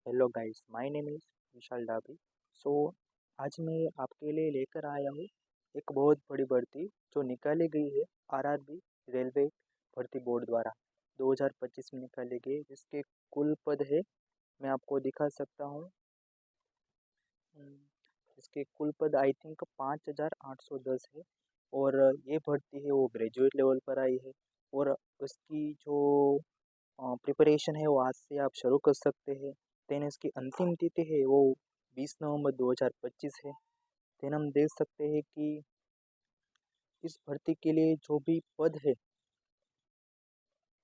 Hello guys, my name is Vishal Dabi. So आज मैं आपके लिए लेकर आया हूँ एक बहुत बड़ी भर्ती जो निकाली गई है आरआरबी रेलवे भर्ती बोर्ड द्वारा 2025 में निकाली गई है, जिसके कुल पद है। मैं आपको दिखा सकता हूँ। हम्म, इसके कुल पद आई थिंक 5,810 है। और ये भर्ती है वो ग्रेजुएट लेवल पर आई है। और उसकी जो प्रिपरेशन है वो आज से आप शुरू कर सकते हैं। देन इसकी अंतिम तिथि है वो 20 नवंबर 2025 है। देन हम देख सकते हैं कि इस भर्ती के लिए जो भी पद है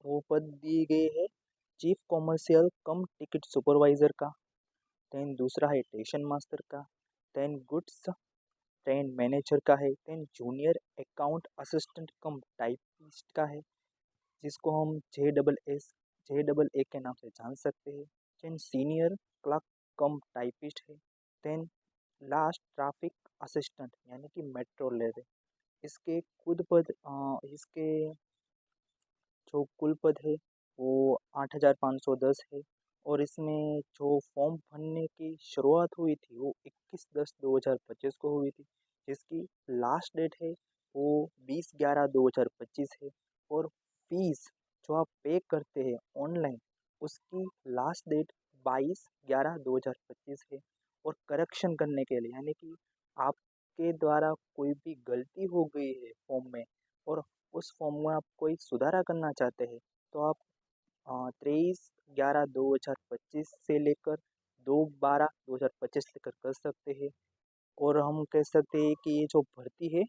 वो पद दिए गए हैं chief commercial cum ticket supervisor का। देन दूसरा है स्टेशन मास्टर का। देन गुड्स ट्रेन मैनेजर का है। Then junior account assistant cum typist का है, जिसको हम जे डबल ए के नाम से जान सकते हैं। Then senior clerk cum typist है। देन लास्ट ट्रैफिक असिस्टेंट यानी कि मेट्रो रेलवे। इसके खुद पद इसके जो कुल पद है वो 8,510 है। और इसमें जो फॉर्म भरने की शुरुआत हुई थी वो 21/10/2025 को हुई थी, जिसकी लास्ट डेट है वो 20/11/2025 है। और फीस जो आप पे करते हैं ऑनलाइन, उसकी लास्ट डेट 22/11/2025 है। और करेक्शन करने के लिए यानी कि आपके द्वारा कोई भी गलती हो गई है फॉर्म में और उस फॉर्म में आप कोई सुधारा करना चाहते हैं, तो आप 23/11/2025 से लेकर 2/12/2025 लेकर कर सकते हैं। और हम कह सकते हैं कि ये जो भर्ती है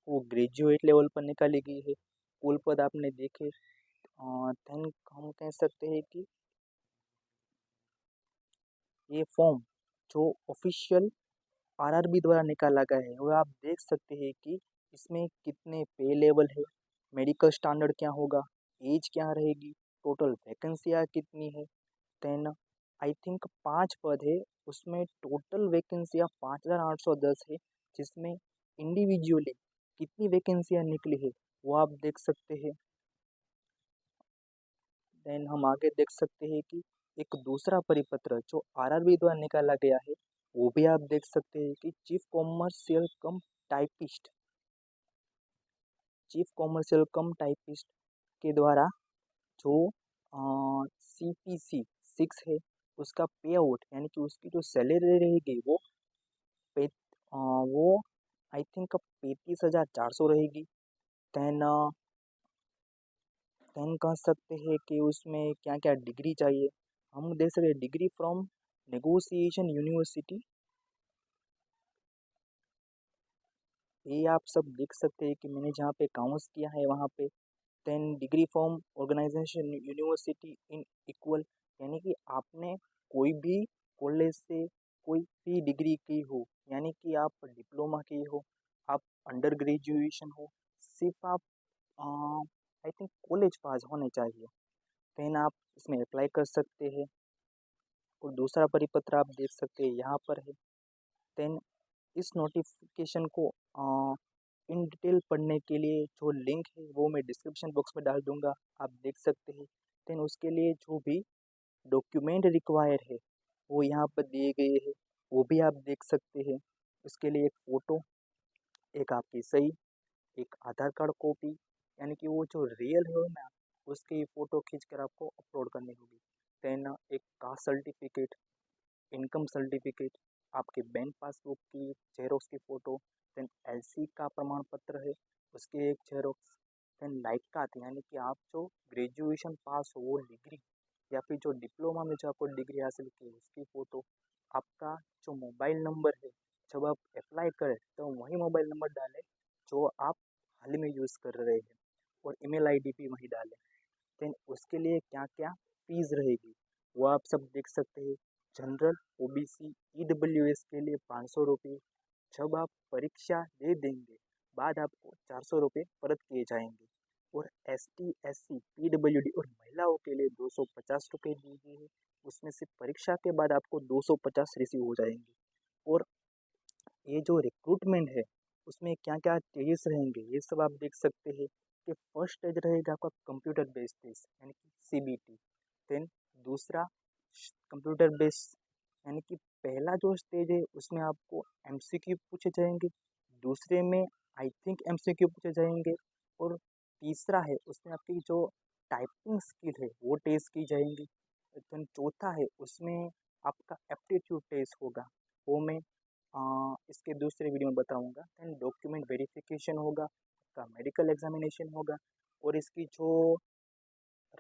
वो ग्रेजुएट लेवल पर निकाली गई है। कुल पद आपने देखे। देन हम कह सकते हैं कि ये फॉर्म जो ऑफिशियल आरआरबी द्वारा निकाला गया है वो आप देख सकते हैं कि इसमें कितने पे लेवल है, मेडिकल स्टैंडर्ड क्या होगा, एज क्या रहेगी, टोटल वैकेंसियाँ कितनी है। देन आई थिंक 5 पद है, उसमें टोटल वैकेंसियाँ 5,810 है, जिसमें इंडिविजुअली कितनी वैकेंसियाँ निकली है वो आप देख सकते हैं। देन हम आगे देख सकते हैं कि एक दूसरा परिपत्र जो आरआरबी द्वारा निकाला गया है वो भी आप देख सकते हैं कि टाइपिस्ट चीफ कॉमर्शियल कम टाइपिस्ट के द्वारा जो CPC 6 है उसका पे आउट यानी कि उसकी जो सैलरी रहेगी वो पे वो आई थिंक 35,400 रहेगी। देन देन कह सकते हैं कि उसमें क्या क्या डिग्री चाहिए। हम देख सकते हैं डिग्री फ्रॉम नेगोशिएशन यूनिवर्सिटी, ये आप सब देख सकते हैं कि मैंने जहाँ पे काउंस किया है वहाँ पे। Then degree from organisation university in equal, यानी कि आपने कोई भी कॉलेज से कोई भी डिग्री की हो, यानी कि आप डिप्लोमा की हो, आप अंडर ग्रेजुएशन हो, सिर्फ आप आई थिंक कॉलेज पास होने चाहिए। देन आप इसमें अप्लाई कर सकते हैं। और दूसरा परिपत्र आप देख सकते हैं यहाँ पर है। देन इस नोटिफिकेशन को इन डिटेल पढ़ने के लिए जो लिंक है वो मैं डिस्क्रिप्शन बॉक्स में डाल दूंगा, आप देख सकते हैं। देन उसके लिए जो भी डॉक्यूमेंट रिक्वायर है वो यहाँ पर दिए गए हैं, वो भी आप देख सकते हैं। उसके लिए एक फ़ोटो, एक आपकी सही, एक आधार कार्ड कॉपी, यानी कि वो जो रियल है ना उसकी फ़ोटो खींच कर आपको अपलोड करनी होगी। देन एक कास्ट सर्टिफिकेट, इनकम सर्टिफिकेट, आपके बैंक पासबुक की जेरोक्स की फ़ोटो, देन एलसी का प्रमाण पत्र है उसकी एक जेरोक्स, देन लायकात यानी कि आप जो ग्रेजुएशन पास हो वो डिग्री या फिर जो डिप्लोमा में जो आपको डिग्री हासिल की है उसकी फ़ोटो, आपका जो मोबाइल नंबर है जब आप अप्लाई करें तो वही मोबाइल नंबर डालें जो आप हाल ही में यूज़ कर रहे हैं, और ईमेल आईडी भी वही डालें। देन उसके लिए क्या क्या फीस रहेगी वो आप सब देख सकते हैं। जनरल, ओबीसी, ईडब्ल्यूएस के लिए 500 रुपये, जब आप परीक्षा दे देंगे बाद आपको 400 रुपये परत किए जाएंगे। और एसटी, एससी, पीडब्ल्यूडी और महिलाओं के लिए 250 रुपये दी गई है, उसमें से परीक्षा के बाद आपको 250 रिसीव हो जाएंगे। और ये जो रिक्रूटमेंट है उसमें क्या क्या स्टेजेस रहेंगे ये सब आप देख सकते हैं। कि फर्स्ट स्टेज रहेगा आपका कंप्यूटर बेस्ड टेस्ट यानी कि CBT। देन दूसरा कंप्यूटर बेस्ड, यानी कि पहला जो स्टेज है उसमें आपको एमसीक्यू पूछे जाएंगे, दूसरे में आई थिंक एमसीक्यू पूछे जाएंगे, और तीसरा है उसमें आपकी जो टाइपिंग स्किल है वो टेस्ट की जाएंगी। देन चौथा है उसमें आपका एप्टीट्यूड टेस्ट होगा, वो मैं इसके दूसरे वीडियो में बताऊंगा। देन डॉक्यूमेंट वेरिफिकेशन होगा, आपका मेडिकल एग्जामिनेशन होगा, और इसकी जो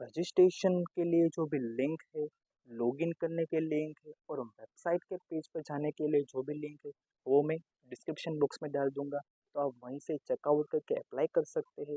रजिस्ट्रेशन के लिए जो भी लिंक है, लॉगिन करने के लिंक है, और वेबसाइट के पेज पर जाने के लिए जो भी लिंक है वो मैं डिस्क्रिप्शन बॉक्स में डाल दूंगा, तो आप वहीं से चेकआउट करके अप्लाई कर सकते हैं।